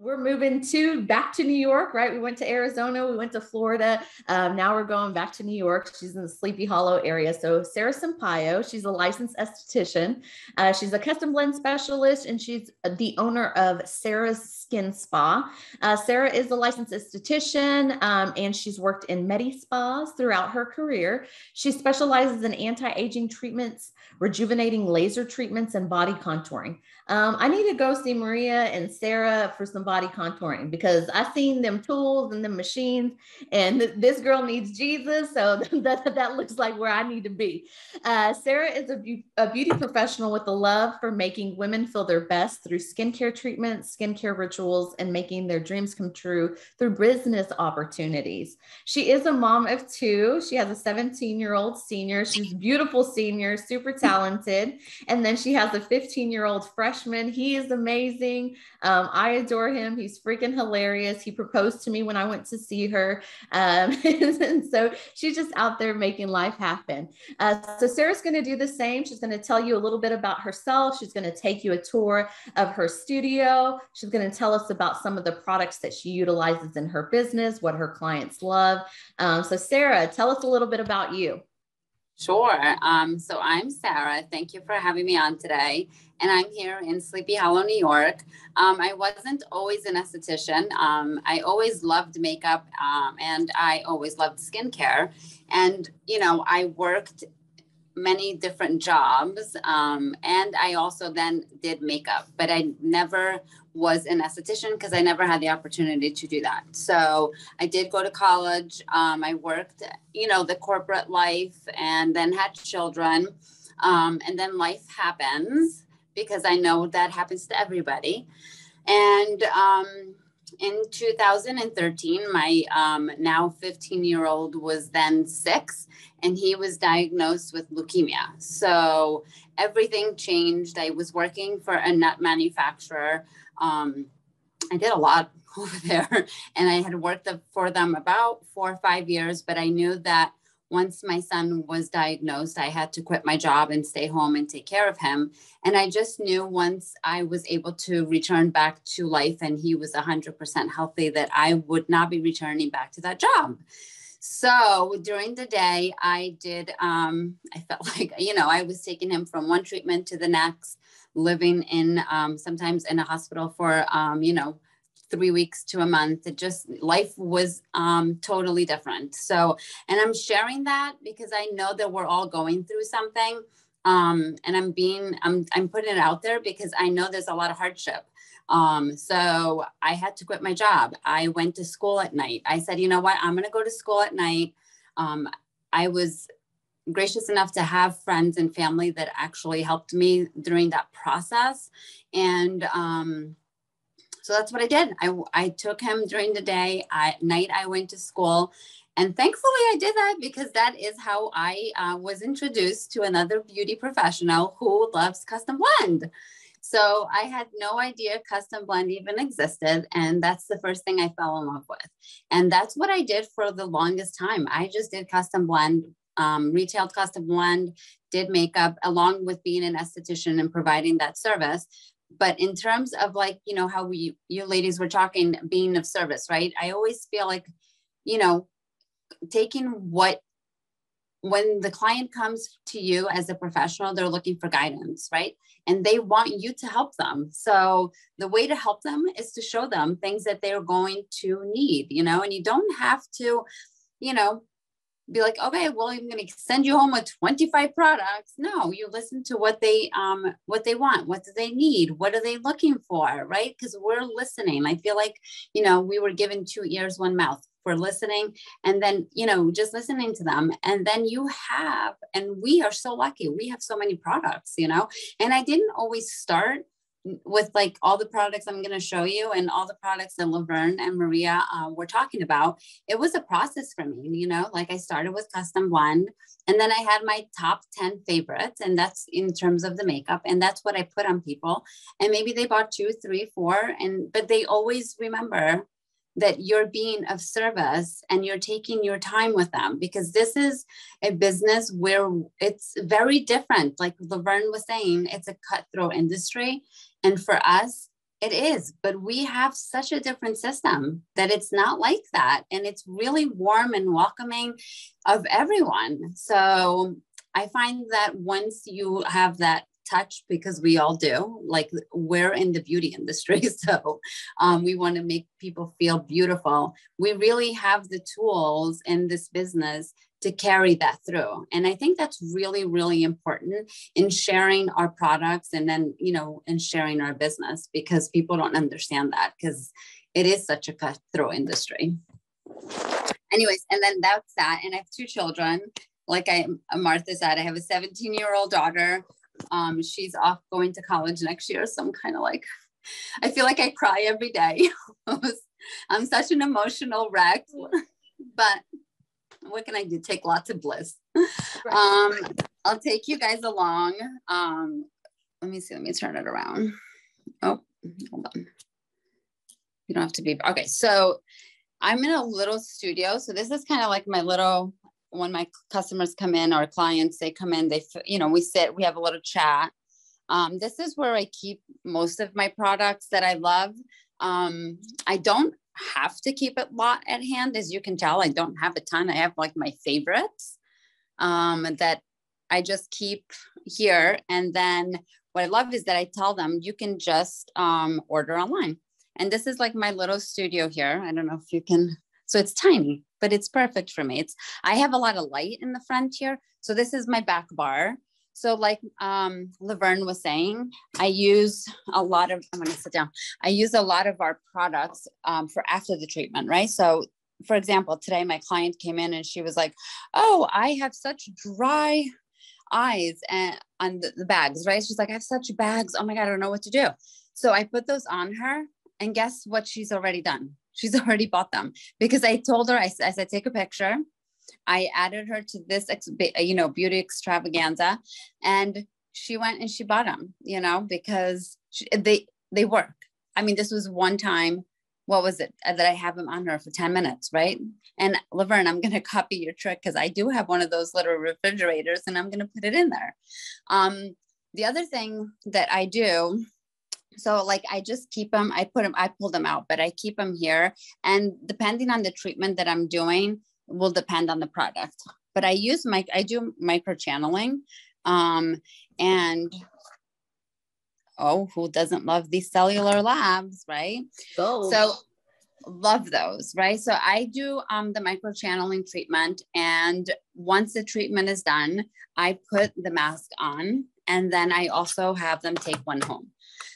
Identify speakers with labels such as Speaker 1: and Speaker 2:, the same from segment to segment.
Speaker 1: we're moving back to New York, right? We went to Arizona, we went to Florida. Now we're going back to New York. She's in the Sleepy Hollow area. So Sara Sampaio, she's a licensed esthetician. She's a custom blend specialist, and she's the owner of Sara's Skin Spa. Sara is a licensed esthetician, and she's worked in Medi spas throughout her career. She specializes in anti-aging treatments, rejuvenating laser treatments, and body contouring. I need to go see Maria and Sara for some body contouring because I've seen them tools and them machines, and this girl needs Jesus. So that looks like where I need to be. Sara is a beauty professional with a love for making women feel their best through skincare treatments, skincare rituals, and making their dreams come true through business opportunities. She is a mom of two. She has a 17-year-old senior. She's a beautiful senior, super talented. And then she has a 15-year-old freshman. He is amazing. I adore him. He's freaking hilarious. He proposed to me when I went to see her. And so she's just out there making life happen. So Sara's going to do the same. She's going to tell you a little bit about herself. She's going to take you a tour of her studio. She's going to tell us about some of the products that she utilizes in her business, what her clients love. So Sara, tell us a little bit about you.
Speaker 2: Sure. So I'm Sara. Thank you for having me on today. And I'm here in Sleepy Hollow, New York. I wasn't always an esthetician. I always loved makeup, and I always loved skincare. And, you know, I worked many different jobs. And I also then did makeup, but I never was an esthetician because I never had the opportunity to do that. So I did go to college. I worked, you know, the corporate life and then had children. And then life happens because I know that happens to everybody. And in 2013, my now 15-year-old was then 6, and he was diagnosed with leukemia. So everything changed. I was working for a nut manufacturer. I did a lot over there, and I had worked for them about 4 or 5 years, but I knew that once my son was diagnosed, I had to quit my job and stay home and take care of him. And I just knew once I was able to return back to life and he was 100% healthy, that I would not be returning back to that job. So during the day, I felt like, you know, I was taking him from one treatment to the next, living in sometimes in a hospital for, you know, 3 weeks to a month. It just, life was totally different. So, and I'm sharing that because I know that we're all going through something. And I'm putting it out there because I know there's a lot of hardship. So I had to quit my job. I went to school at night. I said, you know what, I'm going to go to school at night. I was gracious enough to have friends and family that actually helped me during that process. And, so that's what I did. I took him during the day. At night, I went to school. And thankfully, I did that because that is how I was introduced to another beauty professional who loves custom blend. So I had no idea custom blend even existed. And that's the first thing I fell in love with. And that's what I did for the longest time. I just did custom blend, retailed custom blend, did makeup, along with being an esthetician and providing that service. But in terms of, like, you know, how you ladies were talking, being of service, right? I always feel like, you know, taking when the client comes to you as a professional, they're looking for guidance, right? And they want you to help them. So the way to help them is to show them things that they're going to need, you know, and you don't have to, you know, be like, okay, well, I'm going to send you home with 25 products. No, you listen to what they want. What do they need? What are they looking for? Right? Because we're listening. I feel like, you know, we were given 2 ears, 1 mouth for listening, and then, you know, just listening to them. And then and we are so lucky. We have so many products, you know, and I didn't always start with like all the products I'm going to show you and all the products that Laverne and Maria were talking about. It was a process for me, you know, like I started with custom blend, and then I had my top 10 favorites, and that's in terms of the makeup. And that's what I put on people. And maybe they bought 2, 3, 4, but they always remember that you're being of service and you're taking your time with them, because this is a business where it's very different. Like Laverne was saying, it's a cutthroat industry. And for us, It is, but we have such a different system that it's not like that. And it's really warm and welcoming of everyone. So I find that once you have that touch, because we all do, like we're in the beauty industry. So we want to make people feel beautiful. We really have the tools in this business to carry that through. And I think that's really, really important in sharing our products and then, you know, in sharing our business, because people don't understand that because it is such a cutthroat industry. Anyways, and then that's that. And I have 2 children. Like Martha said, I have a 17-year-old daughter. She's off going to college next year. So I'm kind of like, I feel like I cry every day. I'm such an emotional wreck, but what can I do? Take lots of bliss. I'll take you guys along. Let me see. Let me turn it around. Oh, hold on. You don't have to be. Okay. So I'm in a little studio. So this is kind of like my little, when my customers come in or clients, they come in, they, you know, we sit, we have a little chat. This is where I keep most of my products that I love. I don't have to keep a lot at hand. As you can tell, I don't have a ton. I have like my favorites that I just keep here. And then what I love is that I tell them you can just order online. And this is like my little studio here. I don't know if you can, so it's tiny, but it's perfect for me. I have a lot of light in the front here. So this is my back bar. So like Laverne was saying, I use a lot of, I'm going to sit down. I use a lot of our products for after the treatment, right? So for example, today my client came in and she was like, oh, I have such dry eyes and on the bags, right? She's like, I have such bags. Oh my God, I don't know what to do. So I put those on her and guess what she's already done? She's already bought them because I told her, I said, take a picture. I added her to this, you know, beauty extravaganza, and she went and she bought them, you know, because they work. I mean, this was one time, what was it that I have them on her for 10 minutes, right? And Laverne, I'm going to copy your trick because I do have one of those little refrigerators and I'm going to put it in there. The other thing that I do, so like I just keep them, I pull them out, but I keep them here. And depending on the treatment that I'm doing, will depend on the product, but I do micro channeling. And oh, who doesn't love these cellular labs, right?
Speaker 1: Gold.
Speaker 2: So love those, right? So I do the micro channeling treatment. And once the treatment is done, I put the mask on and then I also have them take one home.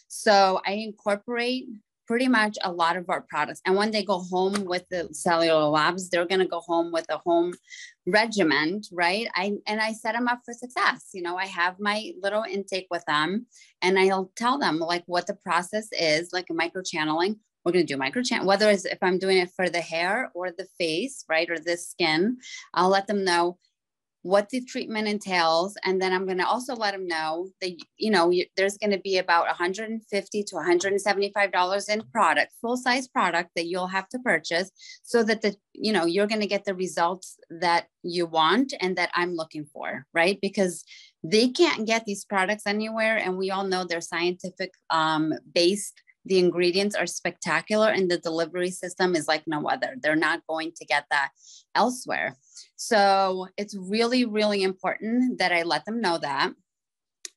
Speaker 2: So I incorporate pretty much a lot of our products. And when they go home with the cellular labs, they're going to go home with a home regimen, right? I set them up for success. You know, I have my little intake with them and I'll tell them like what the process is, like a micro channeling. We're going to do micro channel, whether it's if I'm doing it for the hair or the face, right? Or the skin, I'll let them know what the treatment entails. And then I'm going to also let them know that, you know, there's going to be about $150 to $175 in product, full size product that you'll have to purchase so that you're going to get the results that you want and that I'm looking for, right? Because they can't get these products anywhere. And we all know they're scientific based. The ingredients are spectacular and the delivery system is like no other. They're not going to get that elsewhere. So it's really, really important that I let them know that.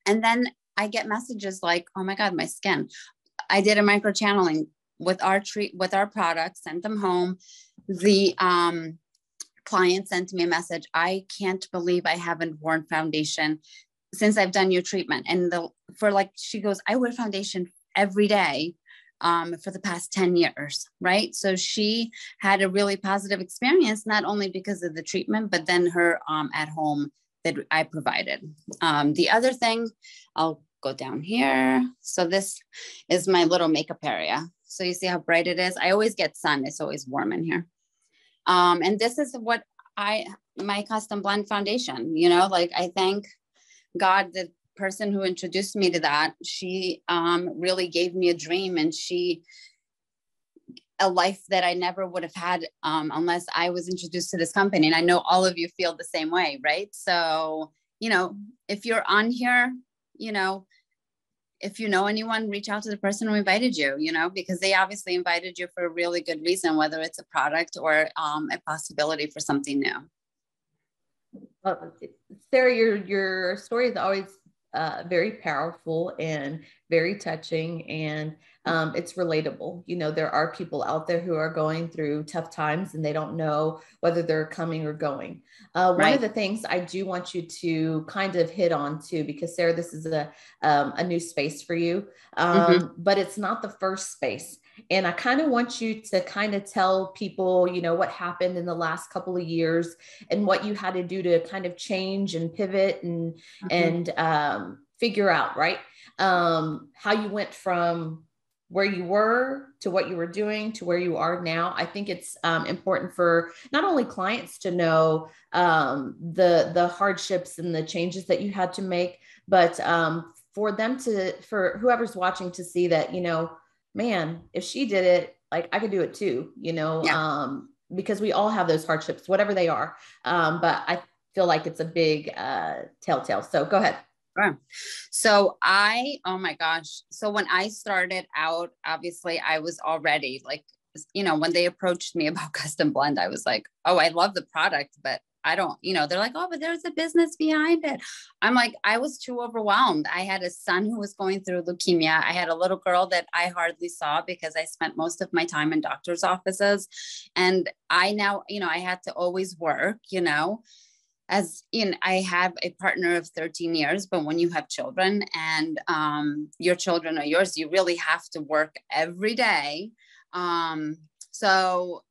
Speaker 2: And then I get messages like, oh my God, my skin. I did a micro channeling with our products, sent them home. The client sent me a message. I can't believe I haven't worn foundation since I've done your treatment. And she goes, I wear foundation every day for the past 10 years, right? So she had a really positive experience, not only because of the treatment, but then her at home that I provided. The other thing, I'll go down here. So this is my little makeup area. So you see how bright it is? I always get sun. It's always warm in here. And this is what my custom blend foundation, you know, like I thank God that person who introduced me to that, she really gave me a dream and a life that I never would have had unless I was introduced to this company. And I know all of you feel the same way, right? So, you know, if you're on here, you know, if you know anyone, reach out to the person who invited you, you know, because they obviously invited you for a really good reason, whether it's a product or a possibility for something new.
Speaker 1: Sarah, your story is always very powerful and very touching, and it's relatable. You know, there are people out there who are going through tough times and they don't know whether they're coming or going. One of the things I do want you to kind of hit on too, because Sarah, this is a new space for you, but it's not the first space. And I kind of want you to kind of tell people, you know, what happened in the last couple of years and what you had to do to kind of change and pivot and figure out, right? How you went from where you were to what you were doing to where you are now. I think it's important for not only clients to know the hardships and the changes that you had to make, but for whoever's watching to see that, you know, man, if she did it, like I could do it too, you know, because we all have those hardships, whatever they are. But I feel like it's a big telltale. So go ahead.
Speaker 2: Sure. So oh my gosh. So when I started out, obviously I was already like, you know, when they approached me about custom blend, I was like, oh, I love the product, but I don't, you know, they're like, oh, but there's a business behind it. I'm like, I was too overwhelmed. I had a son who was going through leukemia. I had a little girl that I hardly saw because I spent most of my time in doctor's offices. And I now, you know, I had to always work, you know, as in, I have a partner of 13 years, but when you have children and your children are yours, you really have to work every day. So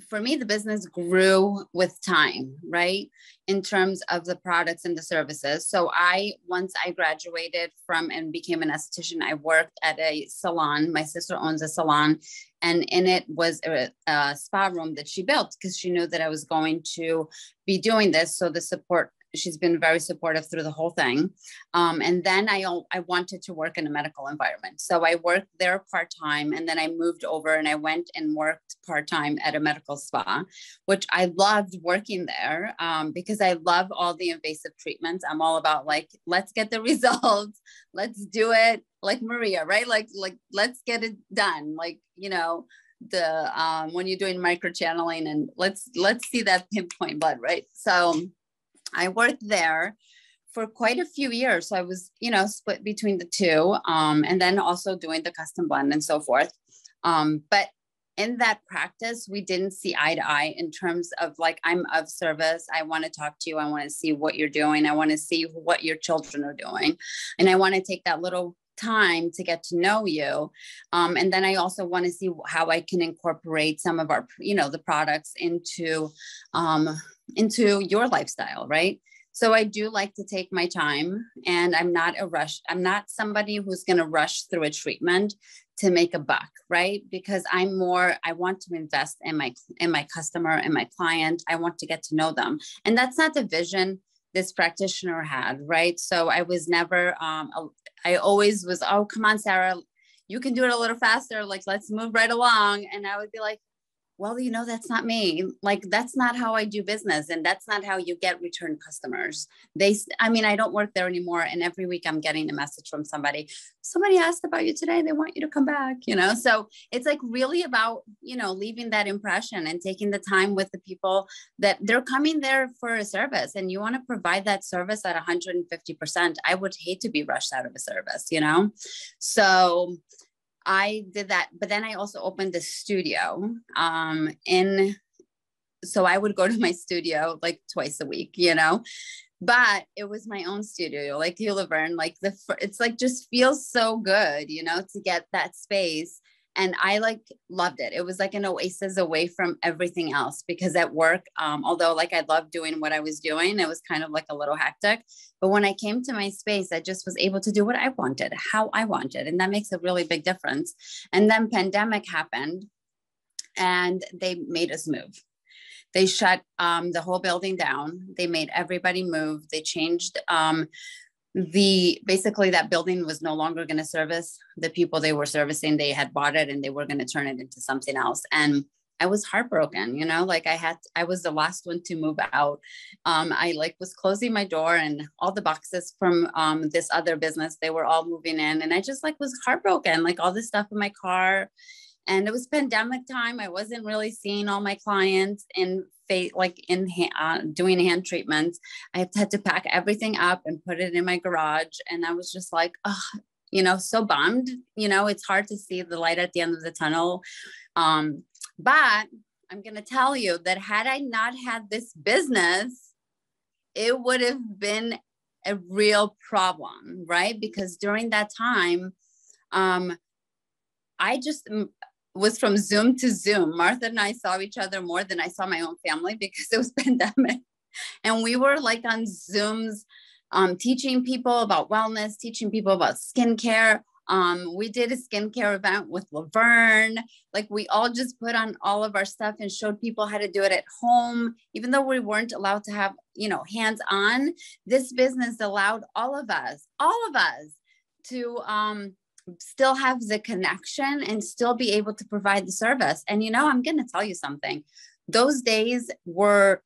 Speaker 2: for me, the business grew with time, right? In terms of the products and the services. So once I graduated from and became an esthetician, I worked at a salon. My sister owns a salon, and in it was a spa room that she built because she knew that I was going to be doing this. So she's been very supportive through the whole thing. And then I wanted to work in a medical environment. So I worked there part-time, and then I moved over and I went and worked part-time at a medical spa, which I loved working there because I love all the invasive treatments. I'm all about like, let's get the results. Let's do it like Maria, right? Like, let's get it done. Like, you know, when you're doing microchanneling and let's see that pinpoint blood, right? So I worked there for quite a few years. So I was, you know, split between the two, and then also doing the custom blend and so forth. But in that practice, we didn't see eye to eye in terms of like, I'm of service. I want to talk to you. I want to see what you're doing. I want to see what your children are doing. And I want to take that little time to get to know you. And then I also want to see how I can incorporate some of our, you know, the products into your lifestyle, right? So I do like to take my time, and I'm not a rush. I'm not somebody who's going to rush through a treatment to make a buck, right? Because I want to invest in my customer and my client. I want to get to know them. And that's not the vision this practitioner had, right? So I was never, I always was, oh, come on, Sarah, you can do it a little faster. Like, let's move right along. And I would be like, well, you know, that's not me. Like, that's not how I do business. And that's not how you get return customers. I don't work there anymore. And every week I'm getting a message from somebody asked about you today. They want you to come back, you know? So it's like really about, you know, leaving that impression and taking the time with the people that they're coming there for a service, and you want to provide that service at 150%. I would hate to be rushed out of a service, you know? So I did that, but then I also opened the studio so I would go to my studio like twice a week, you know, but it was my own studio, like you, Laverne, like it's like just feels so good, you know, to get that space. And I like loved it. It was like an oasis away from everything else, because at work, although like I loved doing what I was doing, it was kind of like a little hectic. But when I came to my space, I just was able to do what I wanted, how I wanted. And that makes a really big difference. And then pandemic happened and they made us move. They shut the whole building down. They made everybody move. They changed basically that building was no longer going to service the people they were servicing. They had bought it and they were going to turn it into something else. And I was heartbroken, you know, like I was the last one to move out. I like was closing my door, and all the boxes from this other business, they were all moving in, and I just like was heartbroken, like all this stuff in my car. And it was pandemic time. I wasn't really seeing all my clients in doing hand treatments. I had to pack everything up and put it in my garage. And I was just like, oh, you know, so bummed. You know, it's hard to see the light at the end of the tunnel. But I'm going to tell you that had I not had this business, it would have been a real problem, right? Because during that time, I just was from Zoom to Zoom. Martha and I saw each other more than I saw my own family because it was pandemic. And we were like on Zooms, teaching people about wellness, teaching people about skincare. We did a skincare event with Laverne. Like we all just put on all of our stuff and showed people how to do it at home. Even though we weren't allowed to have, you know, hands on, this business allowed all of us to, still have the connection and still be able to provide the service. And, you know, I'm going to tell you something, those days were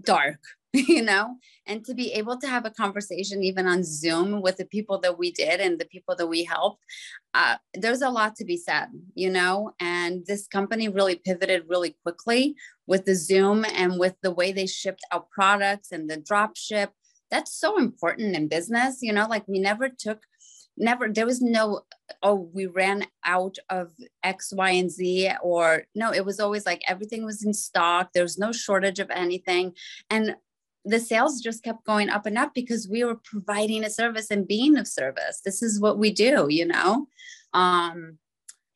Speaker 2: dark, you know, and to be able to have a conversation even on Zoom with the people that we did and the people that we helped, there's a lot to be said, you know, and this company really pivoted really quickly with the Zoom and with the way they shipped out products and the drop ship. That's so important in business, you know, like we there was no, oh, we ran out of X, Y, and Z, or no, it was always like everything was in stock. There was no shortage of anything. And the sales just kept going up and up because we were providing a service and being of service. This is what we do, you know?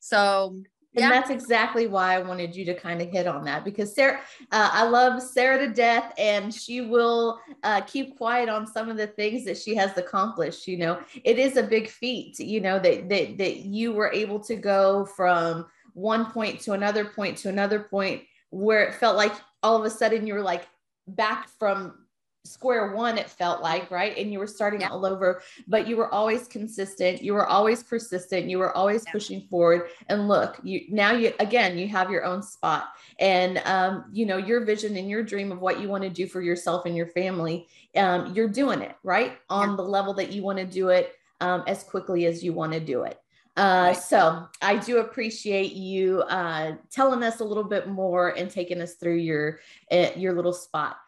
Speaker 2: So
Speaker 1: and that's exactly why I wanted you to kind of hit on that, because Sara, I love Sara to death, and she will keep quiet on some of the things that she has accomplished. You know, it is a big feat, you know, that you were able to go from one point to another point to another point where it felt like all of a sudden you were like back from square one, it felt like, right? And you were starting all over, but you were always consistent. You were always persistent. You were always pushing forward. And look, you have your own spot, and, you know, your vision and your dream of what you want to do for yourself and your family. You're doing it right on the level that you want to do it, as quickly as you want to do it. So I do appreciate you telling us a little bit more and taking us through your little spot.